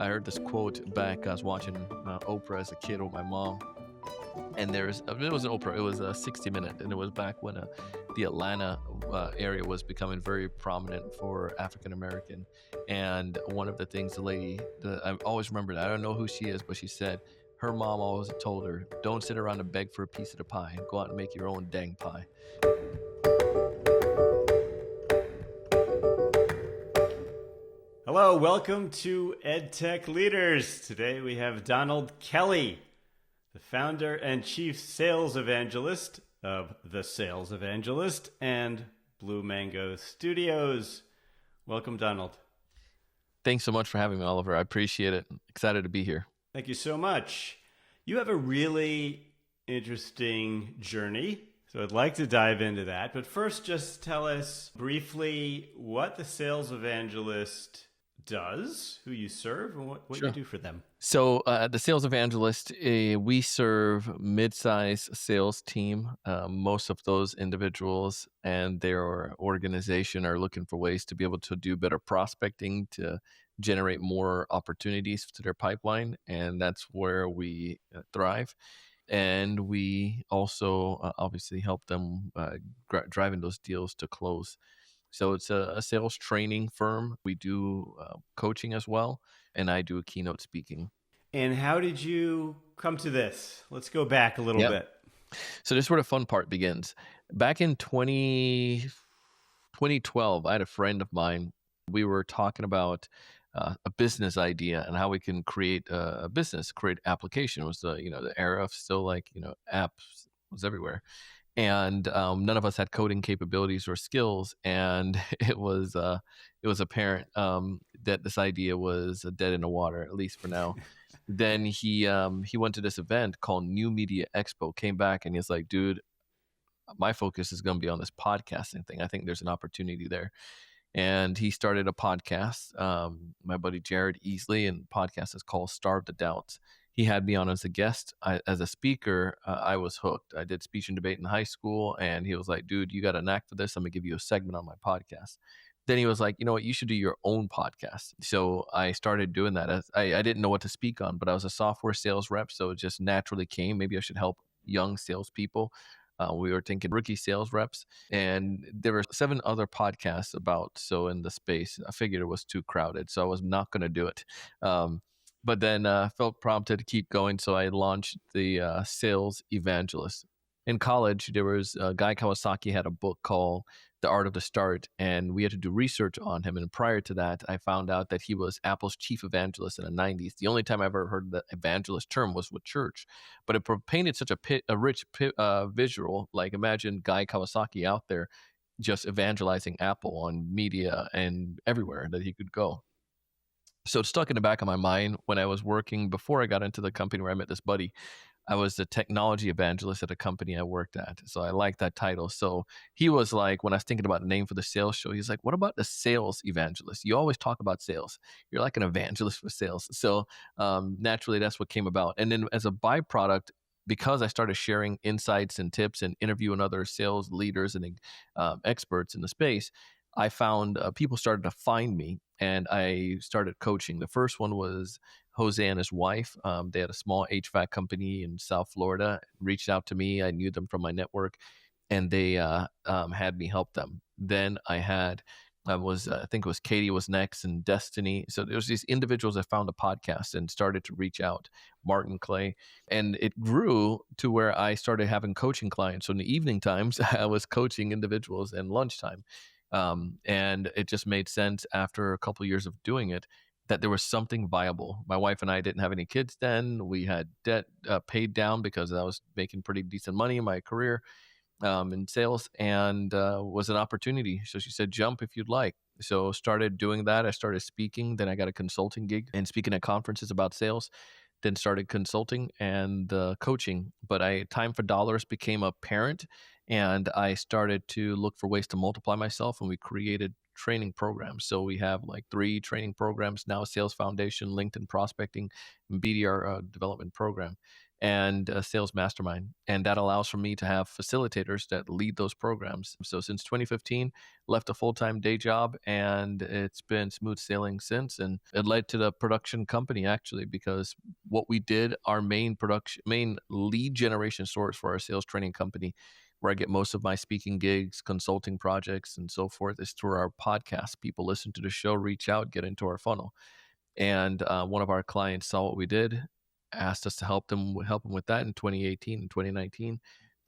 I heard this quote back. I was watching Oprah as a kid with my mom, and it wasn't Oprah. It was a 60 Minute, and it was back when the Atlanta area was becoming very prominent for African American. And one of the things I always remembered, I don't know who she is, but she said her mom always told her, "Don't sit around and beg for a piece of the pie. Go out and make your own dang pie." Hello, welcome to EdTech Leaders. Today we have Donald Kelly, the founder and chief sales evangelist of the Sales Evangelist and Blue Mango Studios. Welcome, Donald. Thanks so much for having me, Oliver. I appreciate it. Excited to be here. Thank you so much. You have a really interesting journey, so I'd like to dive into that. But first, just tell us briefly what the Sales Evangelist does, who you serve, and what Sure. you do for them. So the Sales Evangelist, we serve mid-size sales team. Most of those individuals and their organization are looking for ways to be able to do better prospecting to generate more opportunities to their pipeline, and that's where we thrive. And we also obviously help them driving those deals to close. So it's a sales training firm. We do coaching as well, and I do keynote speaking. And how did you come to this? Let's go back a little Yeah. bit. So this is where the fun part begins. Back in 2012, I had a friend of mine. We were talking about a business idea and how we can create a business, create application. It was the era of still apps was everywhere. And none of us had coding capabilities or skills, and it was apparent that this idea was dead in the water, at least for now. Then he went to this event called New Media Expo, came back, and he's like, "Dude, my focus is going to be on this podcasting thing. I think there's an opportunity there." And he started a podcast, my buddy Jared Easley, and the podcast is called Starve the Doubts. He had me on as a guest. As a speaker, I was hooked. I did speech and debate in high school, and he was like, "Dude, you got a knack for this. I'm going to give you a segment on my podcast." Then he was like, "You know what? You should do your own podcast." So I started doing that. I didn't know what to speak on, but I was a software sales rep, so it just naturally came. Maybe I should help young salespeople. We were thinking rookie sales reps, and there were 7 other podcasts in the space. I figured it was too crowded, so I was not going to do it. But then felt prompted to keep going, so I launched the Sales Evangelist. In college, there was Guy Kawasaki had a book called The Art of the Start, and we had to do research on him. And prior to that, I found out that he was Apple's chief evangelist in the 90s. The only time I ever heard the evangelist term was with church, but it painted such a rich visual. Like, imagine Guy Kawasaki out there just evangelizing Apple on media and everywhere that he could go. So it stuck in the back of my mind when I was working before I got into the company where I met this buddy. I was the technology evangelist at a company I worked at. So I liked that title. So he was like, when I was thinking about the name for the sales show, he's like, "What about the Sales Evangelist? You always talk about sales. You're like an evangelist for sales." So naturally, that's what came about. And then as a byproduct, because I started sharing insights and tips and interviewing other sales leaders and experts in the space, I found people started to find me, and I started coaching. The first one was Jose and his wife. They had a small HVAC company in South Florida, reached out to me. I knew them from my network, and they had me help them. Then I think it was Katie was next, and Destiny. So there was these individuals that found a podcast and started to reach out, Martin Clay, and it grew to where I started having coaching clients. So in the evening times, I was coaching individuals, and lunchtime. And it just made sense after a couple of years of doing it that there was something viable. My wife and I didn't have any kids then. We had debt paid down because I was making pretty decent money in my career in sales, and was an opportunity. So she said, "Jump if you'd like." So started doing that. I started speaking. Then I got a consulting gig and speaking at conferences about sales. Then started consulting and coaching. But time for dollars became apparent, and I started to look for ways to multiply myself, and we created training programs. So we have like 3 training programs now: Sales Foundation, LinkedIn Prospecting, and BDR development program, and Sales Mastermind. And that allows for me to have facilitators that lead those programs. So since 2015, left a full-time day job, and it's been smooth sailing since. And it led to the production company, actually, because what we did, our main lead generation source for our sales training company, where I get most of my speaking gigs, consulting projects, and so forth, is through our podcast. People listen to the show, reach out, get into our funnel. And one of our clients saw what we did, asked us to help them with that in 2018 and 2019.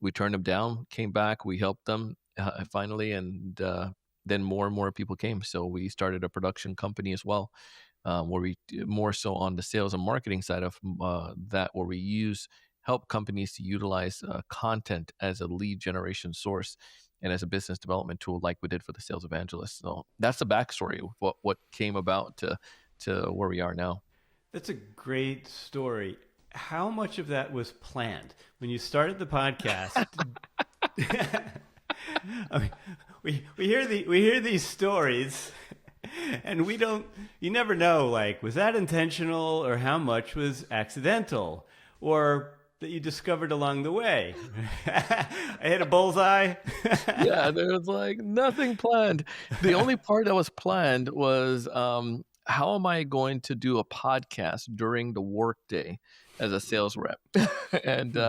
We turned them down, came back, we helped them finally, and then more and more people came. So we started a production company as well, where we more so on the sales and marketing side of that, where we help companies to utilize content as a lead generation source and as a business development tool, like we did for the Sales Evangelist. So that's the backstory of what came about to where we are now. That's a great story. How much of that was planned when you started the podcast? I mean, we hear these stories, and you never know, like, was that intentional, or how much was accidental, or that you discovered along the way? I hit a bullseye. Yeah, there was like nothing planned. The only part that was planned was how am I going to do a podcast during the workday as a sales rep? And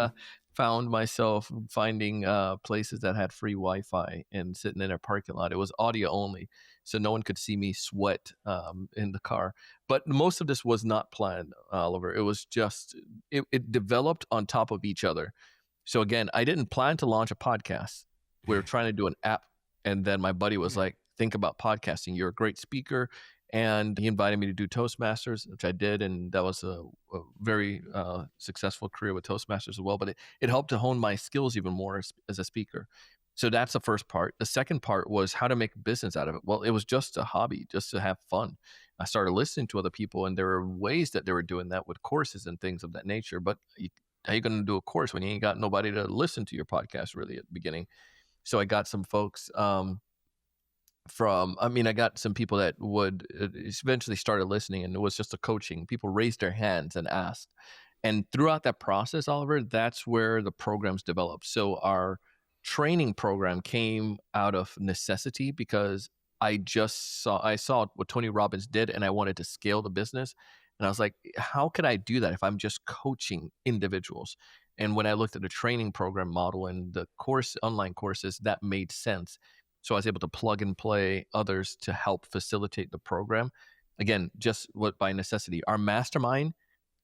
found myself finding places that had free Wi-Fi and sitting in a parking lot. It was audio only, so no one could see me sweat in the car. But most of this was not planned, Oliver. It was just it developed on top of each other. So again, I didn't plan to launch a podcast. We were trying to do an app, and then my buddy was like, "Think about podcasting. You're a great speaker." And he invited me to do Toastmasters, which I did, and that was a very successful career with Toastmasters as well. But it helped to hone my skills even more as a speaker. So that's the first part. The second part was how to make a business out of it. Well, it was just a hobby, just to have fun. I started listening to other people, and there were ways that they were doing that with courses and things of that nature. But how are you going to do a course when you ain't got nobody to listen to your podcast really at the beginning? So I got some folks I got some people that would eventually started listening, and it was just a coaching. People raised their hands and asked. And throughout that process, Oliver, that's where the programs developed. So our training program came out of necessity because I saw what Tony Robbins did, and I wanted to scale the business. And I was like, how could I do that if I'm just coaching individuals? And when I looked at the training program model and the online courses, that made sense. So I was able to plug and play others to help facilitate the program. Again, just what by necessity. Our mastermind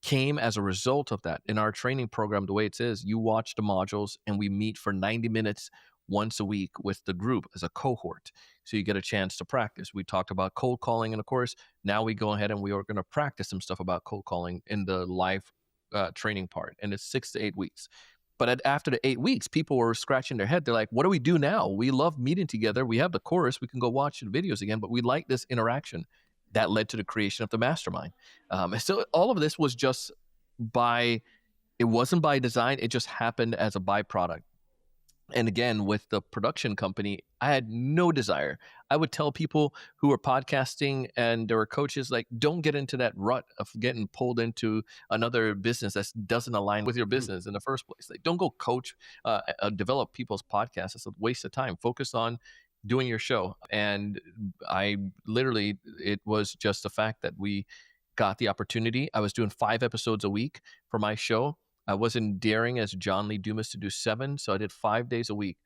came as a result of that. In our training program, the way it is, you watch the modules and we meet for 90 minutes once a week with the group as a cohort. So you get a chance to practice. We talked about cold calling in the course. Now we go ahead and we are going to practice some stuff about cold calling in the live training part. And it's 6 to 8 weeks. But after the 8 weeks, people were scratching their head. They're like, what do we do now? We love meeting together. We have the course. We can go watch the videos again, but we like this interaction. That led to the creation of the mastermind. So all of this was just it wasn't by design. It just happened as a byproduct. And again, with the production company, I had no desire. I would tell people who were podcasting and there were coaches, like, don't get into that rut of getting pulled into another business that doesn't align with your business in the first place. Like, don't go coach, develop people's podcasts. It's a waste of time. Focus on doing your show. And it was just the fact that we got the opportunity. I was doing 5 episodes a week for my show. I wasn't daring as John Lee Dumas to do 7, so I did 5 days a week.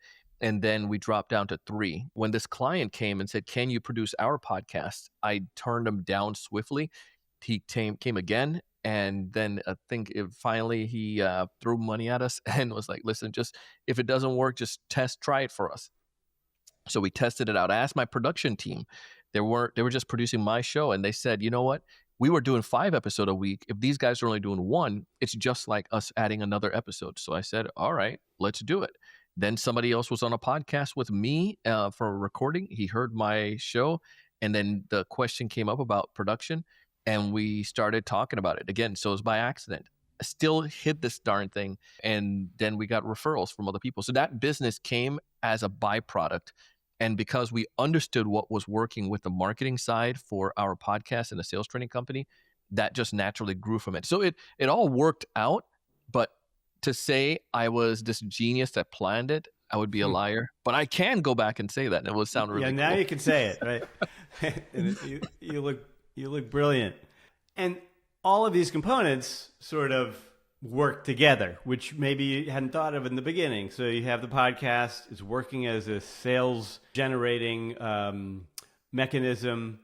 And then we dropped down to 3. When this client came and said, can you produce our podcast? I turned him down swiftly. He came again. And then I think finally he threw money at us and was like, listen, just if it doesn't work, just try it for us. So we tested it out. I asked my production team. They were just producing my show, and they said, you know what? We were doing 5 episodes a week. If these guys are only doing 1, it's just like us adding another episode. So I said, all right, let's do it. Then somebody else was on a podcast with me for a recording. He heard my show, and then the question came up about production, and we started talking about it again. So it was by accident. I still hit this darn thing, and then we got referrals from other people. So that business came as a byproduct. And because we understood what was working with the marketing side for our podcast and the sales training company, that just naturally grew from it. So it all worked out. But to say I was this genius that planned it, I would be a liar. But I can go back and say that, and it would sound Yeah, really now cool. you can say it, right? And you look brilliant. And all of these components sort of work together, which maybe you hadn't thought of in the beginning. So you have the podcast, it's working as a sales generating mechanism,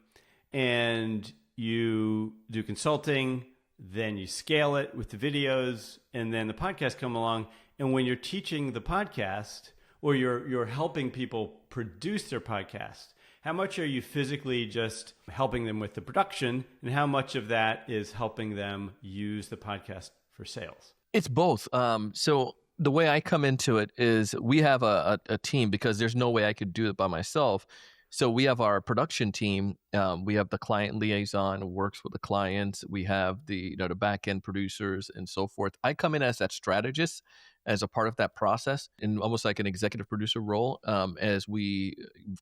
and you do consulting, then you scale it with the videos, and then the podcast come along. And when you're teaching the podcast, or you're helping people produce their podcast, how much are you physically just helping them with the production, and how much of that is helping them use the podcast for sales? It's both. So the way I come into it is we have a team, because there's no way I could do it by myself. So we have our production team. We have the client liaison who works with the clients. We have the the back end producers and so forth. I come in as that strategist, as a part of that process, in almost like an executive producer role, as we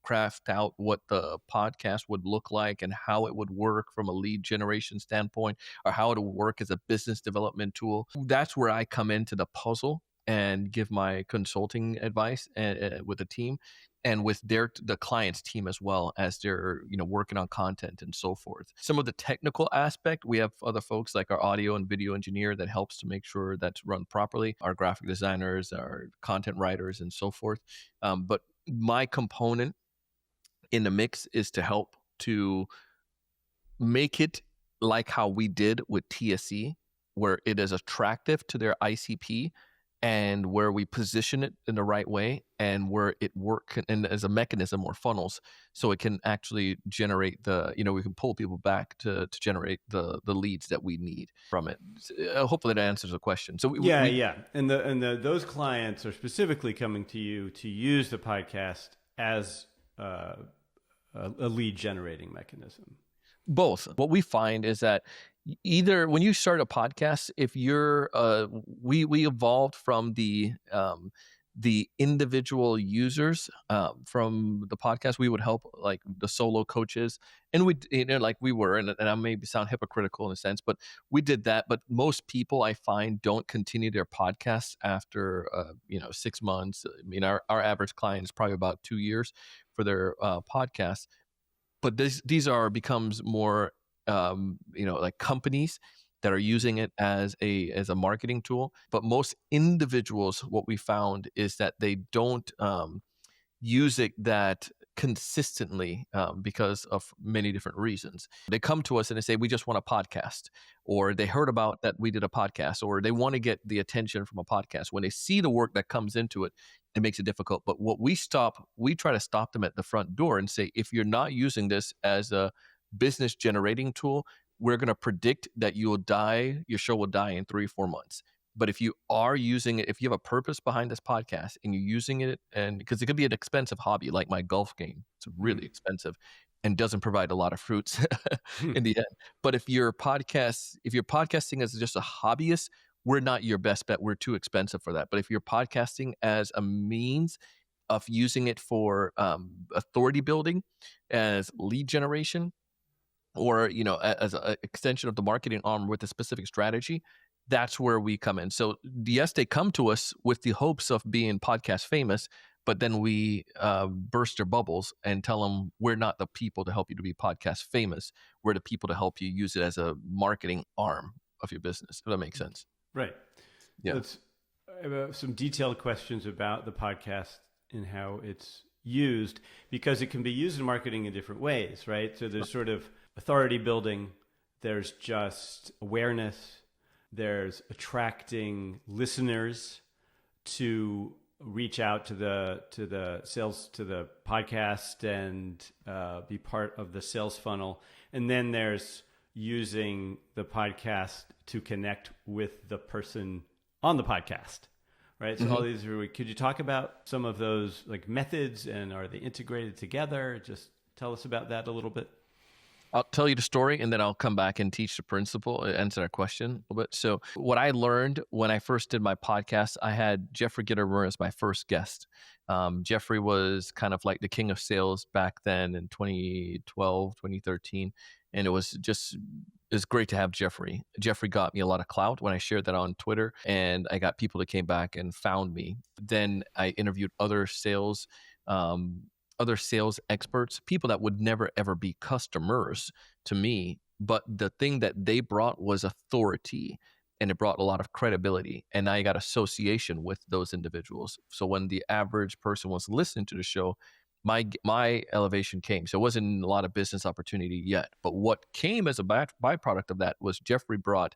craft out what the podcast would look like and how it would work from a lead generation standpoint, or how it would work as a business development tool. That's where I come into the puzzle and give my consulting advice with the team, and with the client's team as well, as they're working on content and so forth. Some of the technical aspect, we have other folks like our audio and video engineer that helps to make sure that's run properly, our graphic designers, our content writers, and so forth. But my component in the mix is to help to make it like how we did with TSE, where it is attractive to their ICP, and where we position it in the right way, and where it work and as a mechanism or funnels, so it can actually generate we can pull people back to generate the leads that we need from it. Hopefully that answers the question. So Yeah. And those clients are specifically coming to you to use the podcast as a lead generating mechanism. Both. What we find is that either when you start a podcast, if you're we evolved from the individual users from the podcast. We would help like the solo coaches, and we like we were, and I maybe sound hypocritical in a sense, but we did that. But most people I find don't continue their podcasts after 6 months. I mean, our average client is probably about 2 years for their podcast. But these becomes more like companies that are using it as a marketing tool. But most individuals, what we found is that they don't use it that consistently because of many different reasons. They come to us and they say, we just want a podcast, or they heard about that we did a podcast, or they want to get the attention from a podcast. When they see the work that comes into it, it makes it difficult. But what we try to stop them at the front door and say, if you're not using this as a business generating tool, we're going to predict that your show will die in 3-4 months. But if you are using it, if you have a purpose behind this podcast and you're using it, and because it could be an expensive hobby, like my golf game, it's really expensive and doesn't provide a lot of fruits in the end. But if you're podcasting as just a hobbyist, we're not your best bet. We're too expensive for that. But if you're podcasting as a means of using it for authority building, as lead generation, or as an extension of the marketing arm with a specific strategy, that's where we come in. So yes, they come to us with the hopes of being podcast famous, but then we burst their bubbles and tell them we're not the people to help you to be podcast famous. We're the people to help you use it as a marketing arm of your business. If that makes sense. Right. Yeah. Let's have some detailed questions about the podcast and how it's used, because it can be used in marketing in different ways, right? So there's sort of authority building, there's just awareness, there's attracting listeners to reach out to the sales, to the podcast, and be part of the sales funnel. And then there's using the podcast to connect with the person on the podcast, right? So all these could you talk about some of those like methods, and are they integrated together? Just tell us about that a little bit. I'll tell you the story and then I'll come back and teach the principle, answer that question a little bit. So, what I learned when I first did my podcast, I had Jeffrey Gittermer as my first guest. Jeffrey was kind of like the king of sales back then in 2012, 2013. And it's great to have Jeffrey. Jeffrey got me a lot of clout when I shared that on Twitter, and I got people that came back and found me. Then I interviewed um, other sales experts, people that would never ever be customers to me, but the thing that they brought was authority, and it brought a lot of credibility, and I got association with those individuals. So when the average person was listening to the show, my elevation came. So it wasn't a lot of business opportunity yet, but what came as a byproduct of that was Jeffrey brought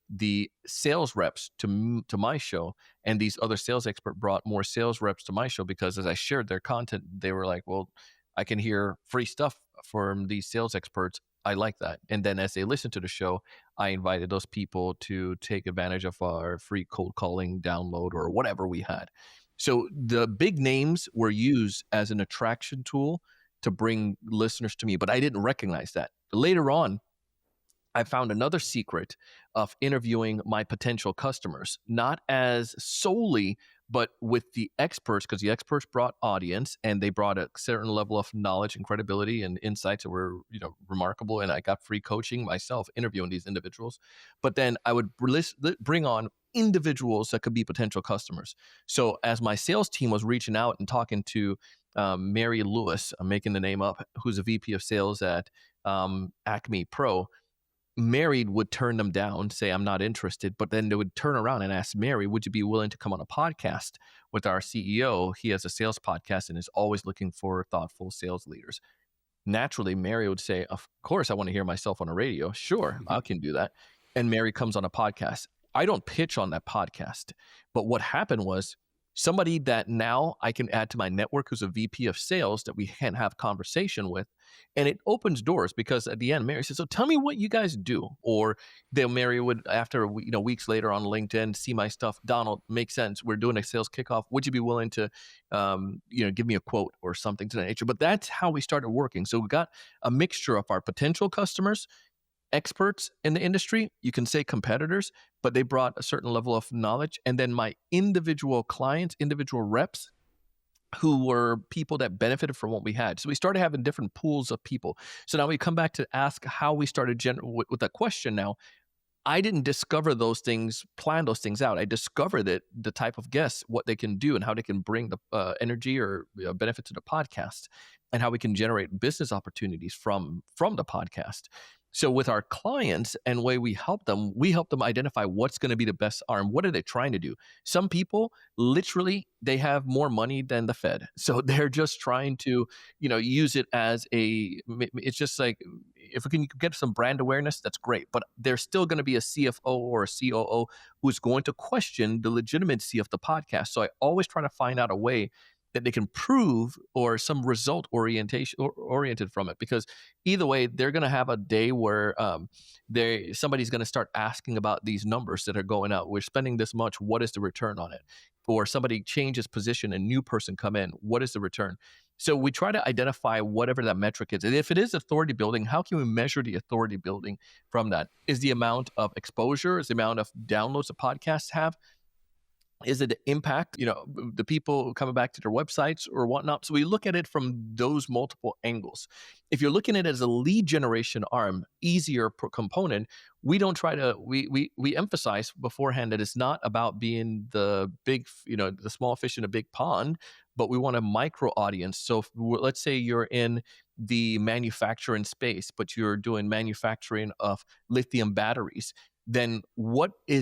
the sales reps to my show, and these other sales expert brought more sales reps to my show, because as I shared their content, they were like, well, I can hear free stuff from these sales experts. I like that. And then as they listened to the show, I invited those people to take advantage of our free cold calling download or whatever we had. So the big names were used as an attraction tool to bring listeners to me, but I didn't recognize that. Later on, I found another secret of interviewing my potential customers, not as solely, but with the experts, because the experts brought audience and they brought a certain level of knowledge and credibility and insights that were, remarkable. And I got free coaching myself interviewing these individuals. But then I would bring on individuals that could be potential customers. So as my sales team was reaching out and talking to Mary Lewis, I'm making the name up, who's a VP of sales at Acme Pro. Mary would turn them down, say, I'm not interested. But then they would turn around and ask Mary, would you be willing to come on a podcast with our CEO? He has a sales podcast and is always looking for thoughtful sales leaders. Naturally, Mary would say, of course, I want to hear myself on a radio. Sure, I can do that. And Mary comes on a podcast. I don't pitch on that podcast. But what happened was somebody that now I can add to my network who's a VP of sales that we can have conversation with. And it opens doors, because at the end, Mary says, so tell me what you guys do. Or Mary would, after, weeks later on LinkedIn, see my stuff. Donald, makes sense. We're doing a sales kickoff. Would you be willing to, give me a quote or something to that nature? But that's how we started working. So we got a mixture of our potential customers, experts in the industry, you can say competitors, but they brought a certain level of knowledge. And then my individual clients, individual reps, who were people that benefited from what we had. So we started having different pools of people. So now we come back to ask how we started with that question now. I didn't discover those things, plan those things out. I discovered that the type of guests, what they can do and how they can bring the energy or benefit to the podcast, and how we can generate business opportunities from the podcast. So with our clients and the way we help them identify what's going to be the best arm. What are they trying to do? Some people, literally, they have more money than the Fed. So they're just trying to, use it as it's just like, if we can get some brand awareness, that's great. But there's still going to be a CFO or a COO who's going to question the legitimacy of the podcast. So I always try to find out a way that they can prove or some result oriented from it, because either way, they're going to have a day where somebody's going to start asking about these numbers that are going out. We're spending this much. What is the return on it? Or somebody changes position, a new person come in. What is the return? So we try to identify whatever that metric is. And if it is authority building, how can we measure the authority building from that? Is the amount of exposure? Is the amount of downloads the podcasts have? Is it the impact, the people coming back to their websites or whatnot? So we look at it from those multiple angles. If you're looking at it as a lead generation arm, easier component, we don't try to, we emphasize beforehand that it's not about being the big, the small fish in a big pond, but we want a micro audience. So let's say you're in the manufacturing space, but you're doing manufacturing of lithium batteries. Then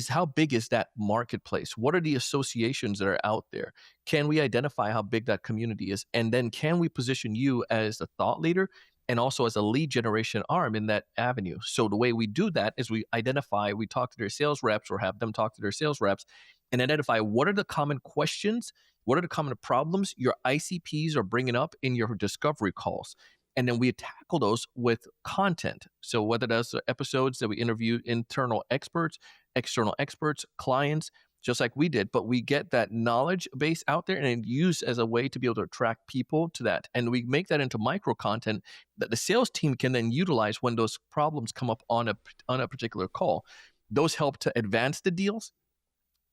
how big is that marketplace? What are the associations that are out there? Can we identify how big that community is? And then can we position you as a thought leader and also as a lead generation arm in that avenue? So the way we do that is we talk to their sales reps or have them talk to their sales reps and identify what are the common questions, what are the common problems your ICPs are bringing up in your discovery calls. And then we tackle those with content. So whether that's episodes that we interview internal experts, external experts, clients, just like we did, but we get that knowledge base out there and used as a way to be able to attract people to that. And we make that into micro content that the sales team can then utilize when those problems come up on a particular call. Those help to advance the deals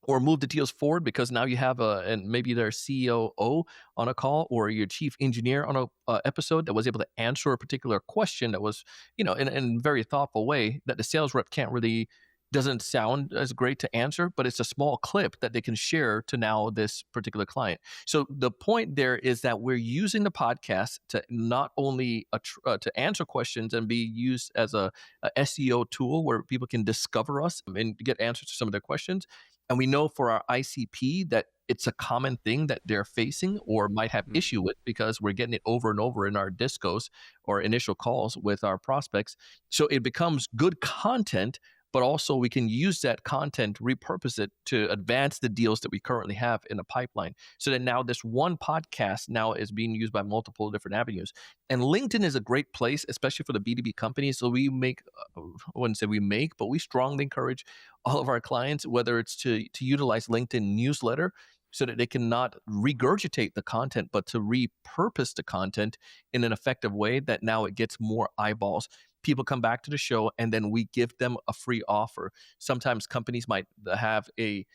or move the deals forward because now you have and maybe their COO on a call or your chief engineer on a episode that was able to answer a particular question that was, in a very thoughtful way that the sales rep can't really doesn't sound as great to answer, but it's a small clip that they can share to now this particular client. So the point there is that we're using the podcast to not only to answer questions and be used as a SEO tool where people can discover us and get answers to some of their questions, and we know for our ICP that it's a common thing that they're facing or might have Mm. issue with because we're getting it over and over in our discos or initial calls with our prospects. So it becomes good content, but also we can use that content, repurpose it to advance the deals that we currently have in the pipeline. So that now this one podcast now is being used by multiple different avenues. And LinkedIn is a great place, especially for the B2B companies. So we make, I wouldn't say we make, but we strongly encourage all of our clients, whether it's to utilize LinkedIn newsletter so that they can not regurgitate the content, but to repurpose the content in an effective way that now it gets more eyeballs. People come back to the show and then we give them a free offer. Sometimes companies might have a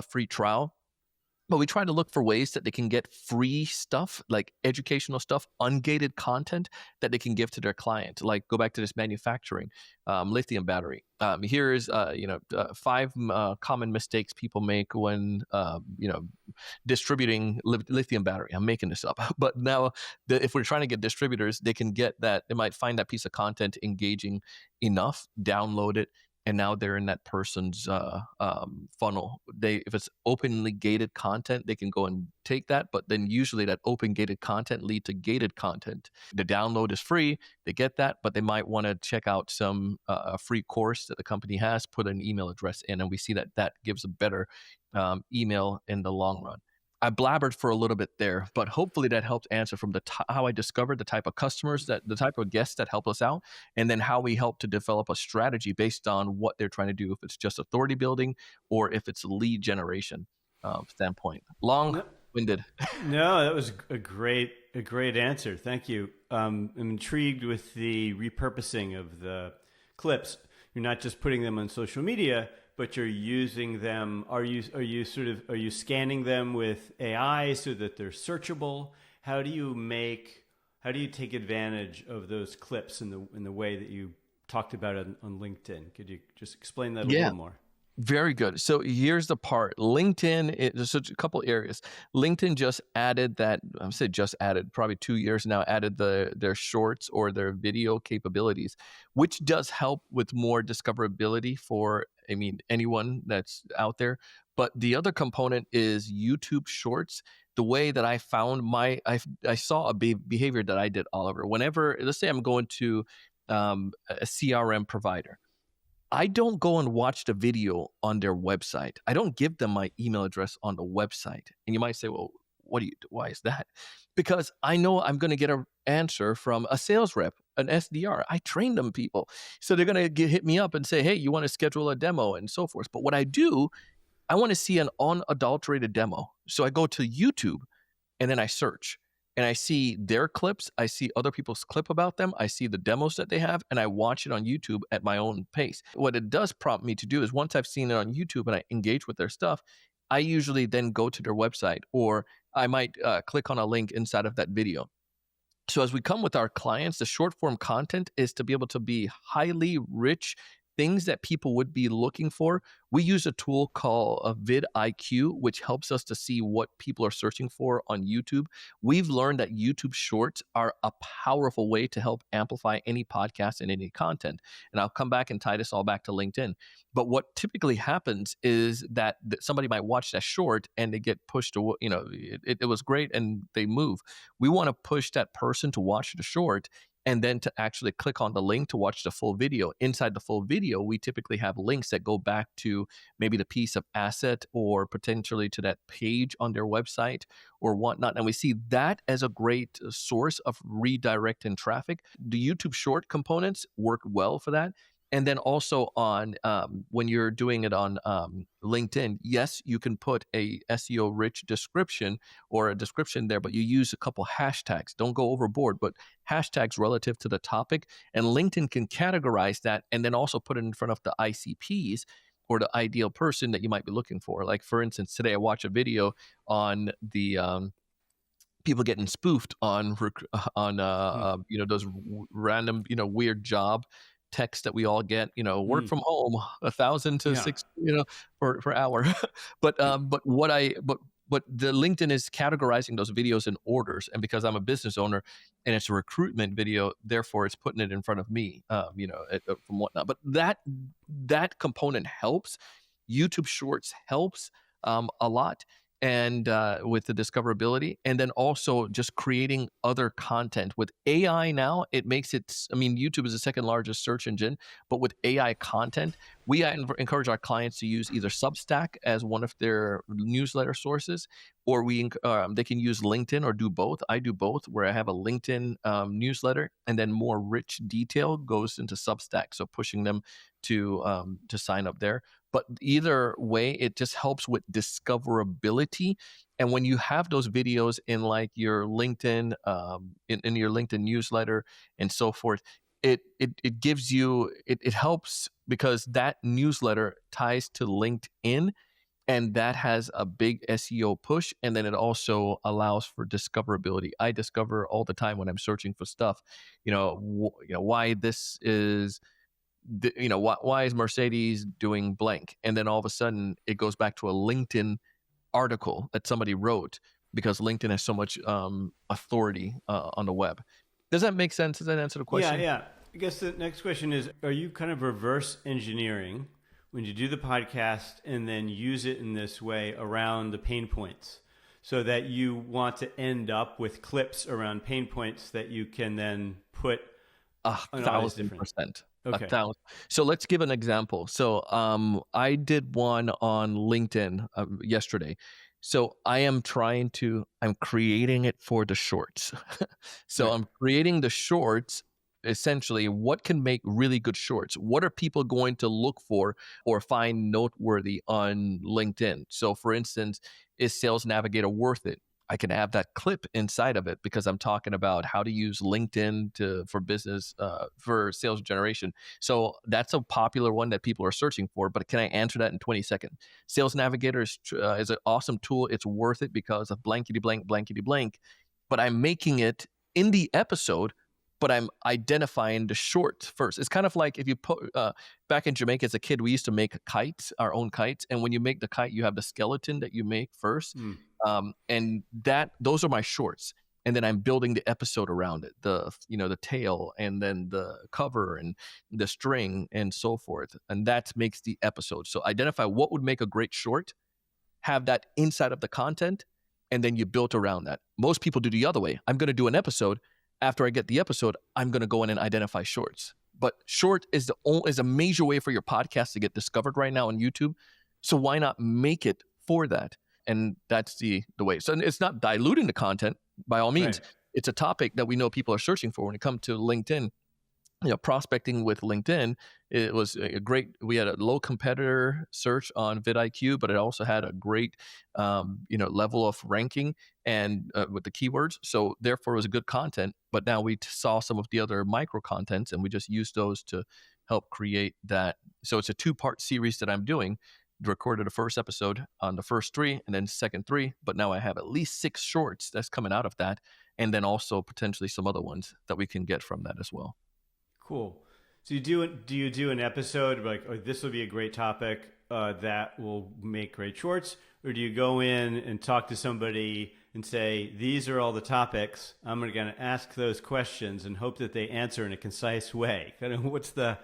free trial, but we try to look for ways that they can get free stuff, like educational stuff, ungated content that they can give to their client. Like go back to this manufacturing lithium battery. Here is 5 common mistakes people make when distributing lithium battery. I'm making this up, but now if we're trying to get distributors, they can get that. They might find that piece of content engaging enough, download it, and now they're in that person's funnel. If it's openly gated content, they can go and take that, but then usually that open gated content lead to gated content. The download is free, they get that, but they might want to check out some free course that the company has, put an email address in, and we see that that gives a better email in the long run. I blabbered for a little bit there, but hopefully that helped answer from how I discovered the type of customers the type of guests that help us out, and then how we help to develop a strategy based on what they're trying to do, if it's just authority building or if it's lead generation standpoint. Long No, winded. no, that was a great answer. Thank you. I'm intrigued with the repurposing of the clips. You're not just putting them on social media, but you're using them. Are you scanning them with AI so that they're searchable? How do you take advantage of those clips in the way that you talked about it on LinkedIn? Could you just explain that a Yeah. little more? Very good. So here's the part. LinkedIn, there's a couple areas. LinkedIn just added that, I would say just added, probably 2 years now, added their shorts or their video capabilities, which does help with more discoverability for, anyone that's out there. But the other component is YouTube Shorts. The way that I found I saw a behavior that I did, Oliver. Whenever, let's say I'm going to a CRM provider, I don't go and watch the video on their website. I don't give them my email address on the website. And you might say, well, why is that? Because I know I'm going to get an answer from a sales rep, an SDR. I train them people. So they're going to hit me up and say, hey, you want to schedule a demo and so forth. But what I do, I want to see an unadulterated demo. So I go to YouTube and then I search and I see their clips. I see other people's clip about them. I see the demos that they have, and I watch it on YouTube at my own pace. What it does prompt me to do is once I've seen it on YouTube and I engage with their stuff, I usually then go to their website, or I might click on a link inside of that video. So as we come with our clients, the short form content is to be able to be highly rich things that people would be looking for. We use a tool called a vidIQ, which helps us to see what people are searching for on YouTube. We've learned that YouTube Shorts are a powerful way to help amplify any podcast and any content. And I'll come back and tie this all back to LinkedIn. But what typically happens is that somebody might watch that short and they get pushed to, it was great and they move. We want to push that person to watch the short and then to actually click on the link to watch the full video. Inside the full video, we typically have links that go back to maybe the piece of asset or potentially to that page on their website or whatnot. And we see that as a great source of redirecting traffic. The YouTube short components work well for that. And then also on when you're doing it on LinkedIn, yes, you can put a SEO rich description or a description there, but you use a couple hashtags. Don't go overboard, but hashtags relative to the topic. And LinkedIn can categorize that and then also put it in front of the ICPs or the ideal person that you might be looking for. Like for instance, today I watched a video on the people getting spoofed on Hmm. those random weird job texts that we all get, work Mm. from home 1,000 to Yeah. 6 per hour. but Yeah. but the LinkedIn is categorizing those videos in orders, and because I'm a business owner and it's a recruitment video, therefore it's putting it in front of me, from whatnot. But that component helps. YouTube Shorts helps a lot, and with the discoverability, and then also just creating other content with AI. Now it makes it, I mean, YouTube is the second largest search engine, but with AI content, we encourage our clients to use either Substack as one of their newsletter sources, or they can use LinkedIn or do both. I do both, where I have a LinkedIn newsletter, and then more rich detail goes into Substack, so pushing them to sign up there. But either way, it just helps with discoverability. And when you have those videos in like your LinkedIn, in your LinkedIn newsletter and so forth, it gives you, it helps because that newsletter ties to LinkedIn, and that has a big SEO push, and then it also allows for discoverability. I discover all the time when I'm searching for stuff, why this is why is Mercedes doing blank? And then all of a sudden it goes back to a LinkedIn article that somebody wrote, because LinkedIn has so much authority on the web. Does that make sense? Does that answer the Yeah, question? yeah. I guess the next question is, are you kind of reverse engineering when you do the podcast and then use it in this way around the pain points so that you want to end up with clips around pain points that you can then put A on all these thousand different. percent. A Okay. thousand. So let's give an example. So I did one on LinkedIn yesterday. So I'm creating it for the shorts. So Right. I'm creating the shorts. Essentially, what can make really good shorts? What are people going to look for or find noteworthy on LinkedIn? So, for instance, is Sales Navigator worth it? I can have that clip inside of it because I'm talking about how to use LinkedIn for business, for sales generation. So that's a popular one that people are searching for. But can I answer that in 20 seconds? Sales Navigator is an awesome tool. It's worth it because of blankety blank, blankety blank. But I'm making it in the episode, but I'm identifying the short first. It's kind of like if you put back in Jamaica as a kid, we used to make kites, our own kites. And when you make the kite, you have the skeleton that you make first, Hmm. and those are my shorts, and then I'm building the episode around it, the tail, and then the cover and the string and so forth, and that makes the episode. So identify what would make a great short, have that inside of the content, and then you build around that. Most people do the other way. I'm going to do an episode. After I get the episode, I'm going to go in and identify shorts. But short is a major way for your podcast to get discovered right now on YouTube. So why not make it for that? And that's the way. So it's not diluting the content by all means. Right. It's a topic that we know people are searching for when it comes to LinkedIn. Prospecting with LinkedIn, it was a great, we had a low competitor search on vidIQ, but it also had a great level of ranking and with the keywords, so therefore it was a good content. But now we saw some of the other micro contents, and we just used those to help create that. So it's a 2-part series that I'm doing. Recorded the first episode on the first 3 and then second 3, but now I have at least 6 shorts that's coming out of that, and then also potentially some other ones that we can get from that as well. Cool. So do you do an episode like, oh, this will be a great topic that will make great shorts, or do you go in and talk to somebody and say, these are all the topics, I'm going to ask those questions and hope that they answer in a concise way? Kind of what's the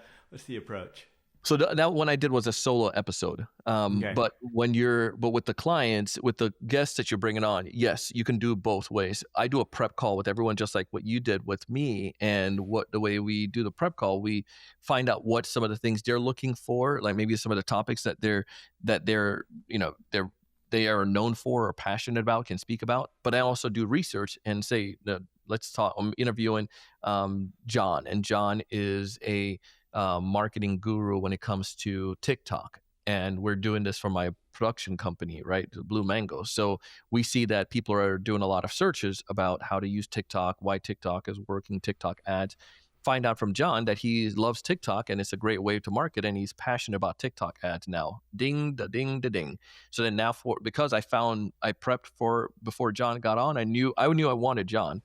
approach? So that one I did was a solo episode. Okay. But with the clients, with the guests that you're bringing on, yes, you can do both ways. I do a prep call with everyone, just like what you did with me. And the way we do the prep call, we find out what some of the things they're looking for, like maybe some of the topics that they are known for or passionate about, can speak about. But I also do research and say, let's talk. I'm interviewing John, and John is marketing guru when it comes to TikTok. And we're doing this for my production company, right? The Blue Mango. So we see that people are doing a lot of searches about how to use TikTok, why TikTok is working, TikTok ads. Find out from John that he loves TikTok and it's a great way to market, and he's passionate about TikTok ads now. Ding, da ding, da ding. So then now, because I prepped for before John got on, I knew I wanted John.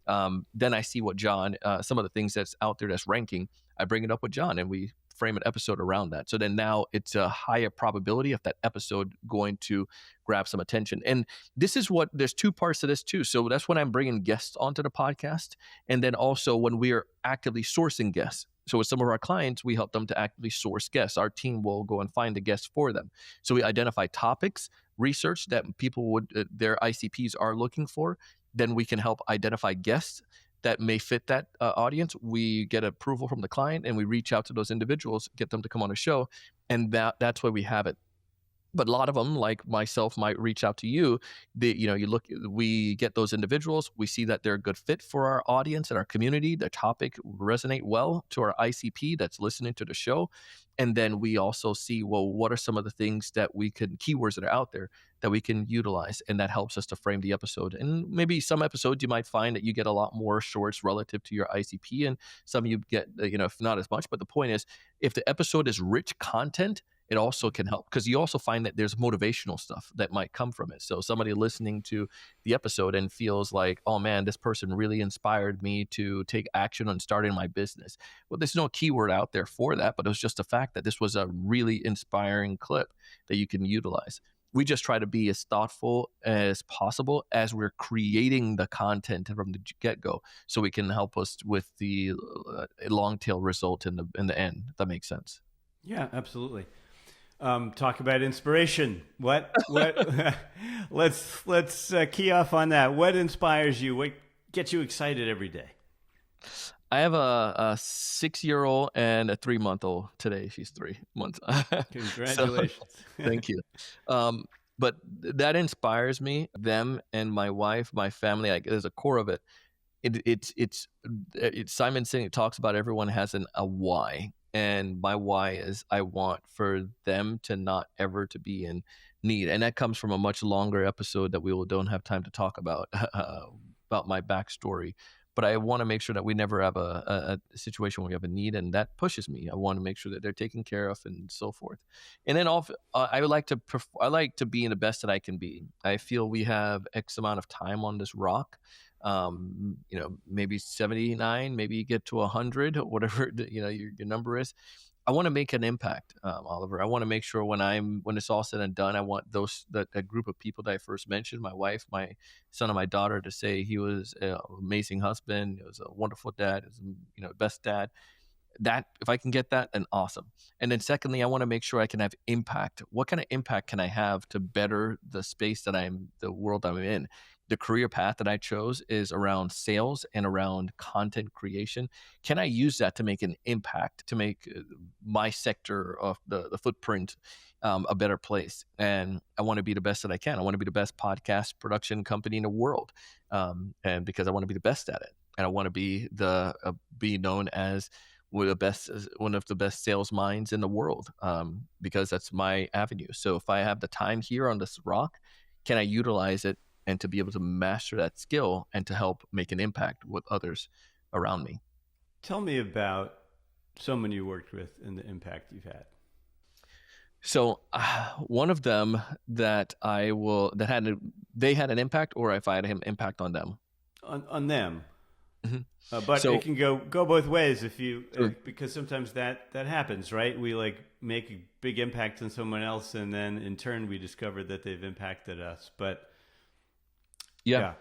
Then I see what John, some of the things that's out there that's ranking. I bring it up with John, and we frame an episode around that. So then now it's a higher probability of that episode going to grab some attention. And there's two parts to this too. So that's when I'm bringing guests onto the podcast. And then also when we are actively sourcing guests. So with some of our clients, we help them to actively source guests. Our team will go and find the guests for them. So we identify topics, research that their ICPs are looking for. Then we can help identify guests that may fit that audience. We get approval from the client and we reach out to those individuals, get them to come on the show. And that's where we have it. But a lot of them, like myself, might reach out to you. We get those individuals. We see that they're a good fit for our audience and our community. The topic resonate well to our ICP that's listening to the show. And then we also see, well, what are some of the things keywords that are out there that we can utilize? And that helps us to frame the episode. And maybe some episodes you might find that you get a lot more shorts relative to your ICP, and some you get, if not as much. But the point is, if the episode is rich content, it also can help, because you also find that there's motivational stuff that might come from it. So somebody listening to the episode and feels like, oh man, this person really inspired me to take action on starting my business. Well, there's no keyword out there for that, but it was just the fact that this was a really inspiring clip that you can utilize. We just try to be as thoughtful as possible as we're creating the content from the get-go, so we can help us with the long tail result in the end. If that makes sense. Yeah, absolutely. Talk about inspiration. What let's key off on that. What inspires you? What gets you excited every day? I have a 6-year-old and a 3-month-old today. She's 3 months. Congratulations. So, thank you. But that inspires me, them and my wife, my family. Like, there's a core of it. It's Simon Sinek talks about everyone has a why. And my why is I want for them to not ever to be in need. And that comes from a much longer episode that don't have time to talk about my backstory. But I want to make sure that we never have a situation where we have a need, and that pushes me. I want to make sure that they're taken care of and so forth. And then I like to be in the best that I can be. I feel we have X amount of time on this rock. Maybe 79, maybe you get to 100, whatever your number is. I want to make an impact, Oliver. I want to make sure when it's all said and done, I want that group of people that I first mentioned, my wife, my son, and my daughter, to say he was an amazing husband, he was a wonderful dad, he was, best dad. That if I can get that, then awesome. And then secondly, I want to make sure I can have impact. What kind of impact can I have to better the world I'm in? The career path that I chose is around sales and around content creation. Can I use that to make an impact, to make my sector of the footprint a better place? And I want to be the best that I can. I want to be the best podcast production company in the world, and because I want to be the best at it, and I want to be be known as one of the best sales minds in the world, because that's my avenue. So if I have the time here on this rock, can I utilize it and to be able to master that skill and to help make an impact with others around me? Tell me about someone you worked with and the impact you've had. So one of them that they had an impact, or if I had an impact on them. On them. Mm-hmm. But so, it can go both ways sure. Because sometimes that happens, right? We make a big impact on someone else, and then in turn we discover that they've impacted us. But yeah.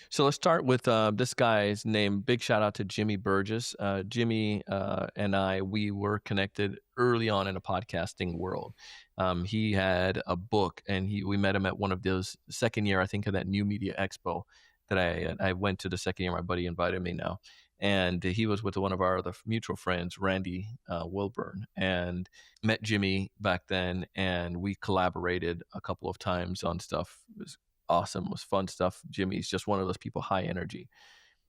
So let's start with this guy's name. Big shout out to Jimmy Burgess. Jimmy and we were connected early on in the podcasting world. He had a book, and we met him at one of those second year, I think, of that New Media Expo that I went to the second year. My buddy invited me now. And he was with one of our other mutual friends, Randy Wilburn, and met Jimmy back then. And we collaborated a couple of times on stuff. It was awesome. It was fun stuff. Jimmy's just one of those people, high energy.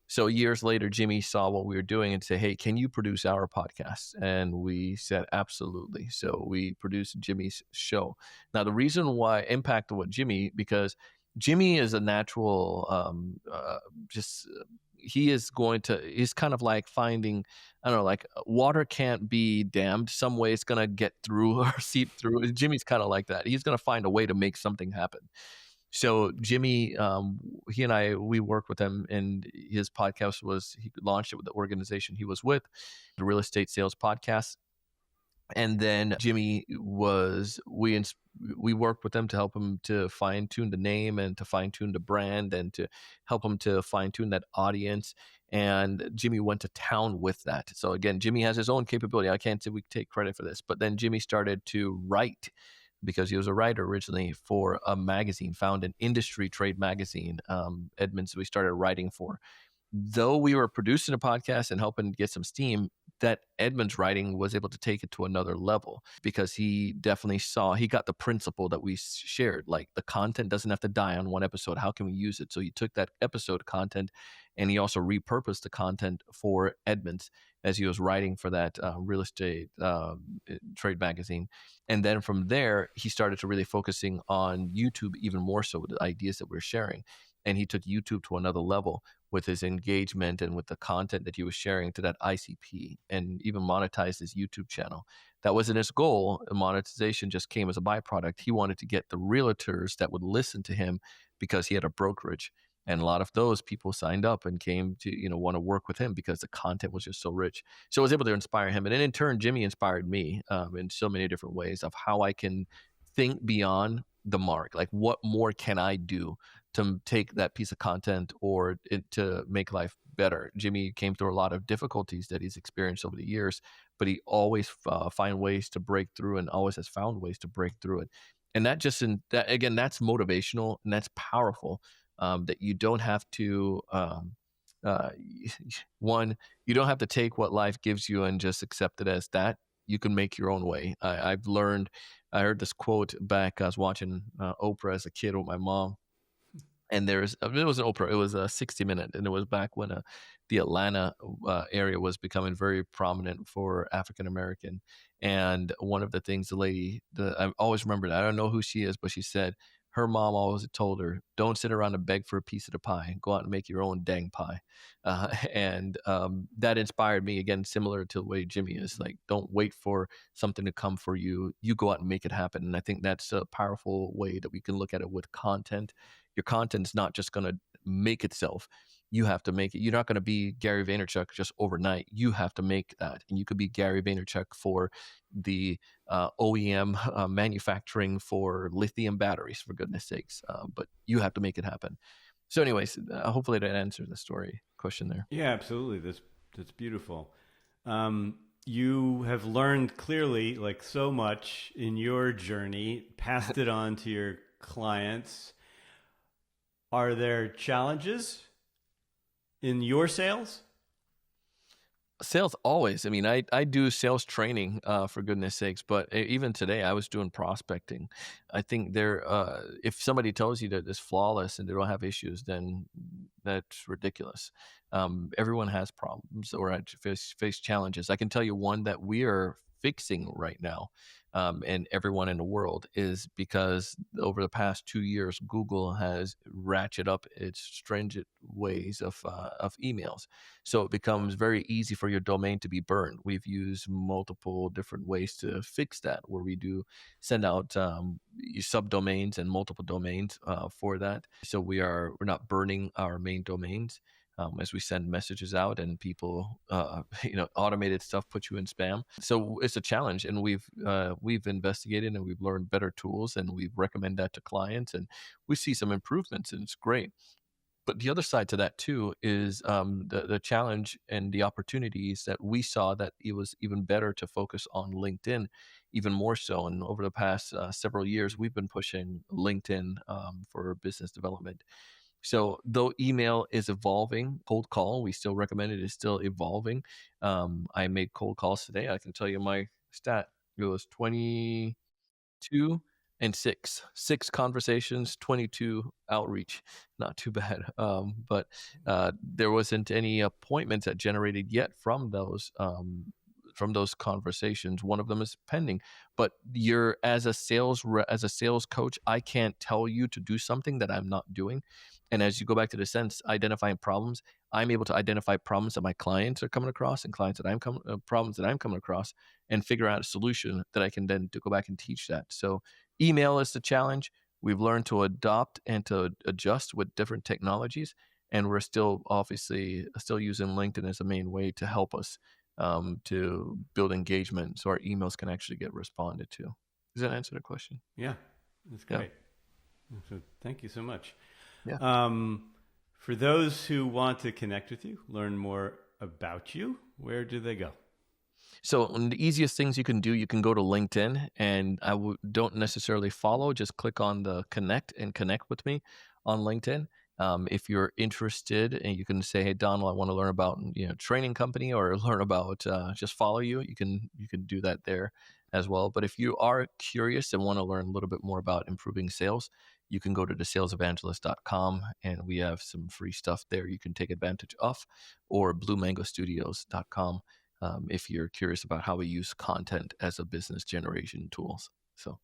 So years later, Jimmy saw what we were doing and said, "Hey, can you produce our podcast?" And we said, "Absolutely." So we produced Jimmy's show. Now, the reason why impact what Jimmy, because Jimmy is a natural, just he is going to. He's kind of like finding, I don't know, like water can't be dammed. Some way it's gonna get through or seep through. Jimmy's kind of like that. He's gonna find a way to make something happen. So Jimmy, he and I, we worked with him, and his podcast was he launched it with the organization he was with, the Real Estate Sales Podcast. And then Jimmy was we worked with them to help him to fine tune the name and to fine tune the brand and to help him to fine tune that audience. And Jimmy went to town with that. So again, Jimmy has his own capability. I can't say we take credit for this, but then Jimmy started to write because he was a writer originally for a magazine, found an industry trade magazine, Edmonds, we started writing for. Though we were producing a podcast and helping get some steam, that Edmund's writing was able to take it to another level because he definitely saw, he got the principle that we shared. Like the content doesn't have to die on one episode. How can we use it? So he took that episode content and he also repurposed the content for Edmunds as he was writing for that real estate trade magazine. And then from there, he started to really focusing on YouTube even more so with the ideas that we're sharing. And he took YouTube to another level with his engagement and with the content that he was sharing to that ICP and even monetized his YouTube channel. That wasn't his goal. Monetization just came as a byproduct. He wanted to get the realtors that would listen to him because he had a brokerage. And a lot of those people signed up and came to, want to work with him because the content was just so rich. So I was able to inspire him. And then in turn, Jimmy inspired me in so many different ways of how I can think beyond the mark. Like, what more can I do to take that piece of content or to make life better? Jimmy came through a lot of difficulties that he's experienced over the years, but he always find ways to break through and always has found ways to break through it. And that just in that again, that's motivational and that's powerful. That you don't have to uh, one, you don't have to take what life gives you and just accept it as that. You can make your own way. I've learned. I heard this quote back. I was watching Oprah as a kid with my mom, and it wasn't Oprah, it was a 60 Minute, and it was back when the Atlanta area was becoming very prominent for African American. And one of the things the lady, I always remember that, I don't know who she is, but she said her mom always told her, "Don't sit around and beg for a piece of the pie. Go out and make your own dang pie." And that inspired me again, similar to the way Jimmy is. Like, don't wait for something to come for you. You go out and make it happen. And I think that's a powerful way that we can look at it with content. Your content is not just going to make itself. You have to make it. You're not going to be Gary Vaynerchuk just overnight. You have to make that. And you could be Gary Vaynerchuk for the OEM manufacturing for lithium batteries, for goodness sakes. But you have to make it happen. So, anyways, hopefully that answers the story question there. Yeah, absolutely. That's beautiful. You have learned clearly, like so much in your journey, passed it on to your clients. Are there challenges in your sales? Sales always. I mean, I do sales training for goodness sakes, but even today I was doing prospecting. I think if somebody tells you that it's flawless and they don't have issues, then that's ridiculous. Everyone has problems or face challenges. I can tell you one that we are fixing right now, and everyone in the world, is because over the past 2 years, Google has ratcheted up its stringent ways of emails. So it becomes very easy for your domain to be burned. We've used multiple different ways to fix that, where we do send out subdomains and multiple domains for that. So we're not burning our main domains. As we send messages out and people, automated stuff puts you in spam. So it's a challenge, and we've investigated and we've learned better tools, and we recommend that to clients, and we see some improvements, and it's great. But the other side to that too is the challenge and the opportunities that we saw, that it was even better to focus on LinkedIn, even more so. And over the past several years, we've been pushing LinkedIn for business development. So though email is evolving, cold call, we still recommend it, is still evolving. I made cold calls today. I can tell you my stat. It was 22. and six conversations, 22 outreach. Not too bad. But there wasn't any appointments that generated yet from those conversations. One of them is pending. But you're as a as a sales coach, I can't tell you to do something that I'm not doing. And as you go back to the sense identifying problems, I'm able to identify problems that my clients are coming across and problems that I'm coming across, and figure out a solution that I can then to go back and teach that. So email is the challenge. We've learned to adopt and to adjust with different technologies, and we're still obviously still using LinkedIn as a main way to help us to build engagement, so our emails can actually get responded to. Does that answer the question? Yeah, that's Yeah. great. So thank you so much. Yeah. For those who want to connect with you, learn more about you, where do they go? So the easiest things you can do, you can go to LinkedIn, and don't necessarily follow. Just click on the connect and connect with me on LinkedIn. If you're interested, and you can say, "Hey, Donald, I want to learn about training company or learn about just follow you." You can do that there as well. But if you are curious and want to learn a little bit more about improving sales, you can go to thesalesevangelist.com, and we have some free stuff there you can take advantage of, or bluemangostudios.com if you're curious about how we use content as a business generation tools. So,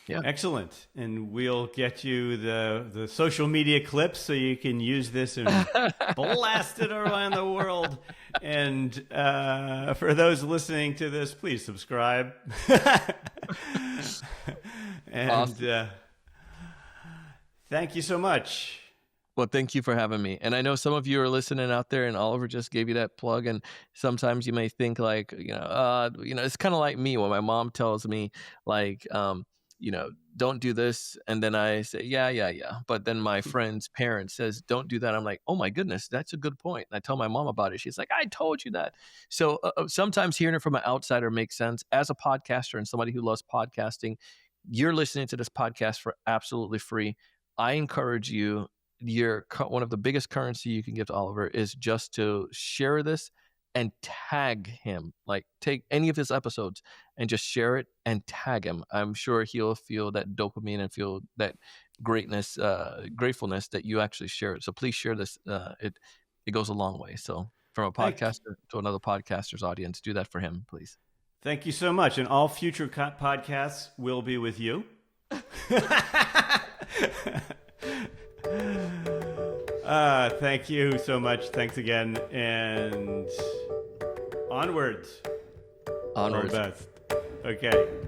yeah. Excellent. And we'll get you the social media clips so you can use this and blast it around the world. And for those listening to this, please subscribe. And Awesome. Thank you so much. Well, thank you for having me. And I know some of you are listening out there, and Oliver just gave you that plug. And sometimes you may think like, it's kind of like me when my mom tells me like, don't do this. And then I say, yeah, yeah, yeah. But then my friend's parent says, don't do that. I'm like, oh my goodness, that's a good point. And I tell my mom about it. She's like, I told you that. So sometimes hearing it from an outsider makes sense. As a podcaster and somebody who loves podcasting, you're listening to this podcast for absolutely free. I encourage you, one of the biggest currency you can give to Oliver is just to share this and tag him. Like, take any of his episodes and just share it and tag him. I'm sure he'll feel that dopamine and feel that gratefulness that you actually share it. So please share this. It goes a long way. So from a Thank, podcaster to another podcaster's audience, do that for him, please. thank you so much. And all future podcasts will be with you. Thank you so much. Thanks again. And onwards. Onwards. All the best. Okay.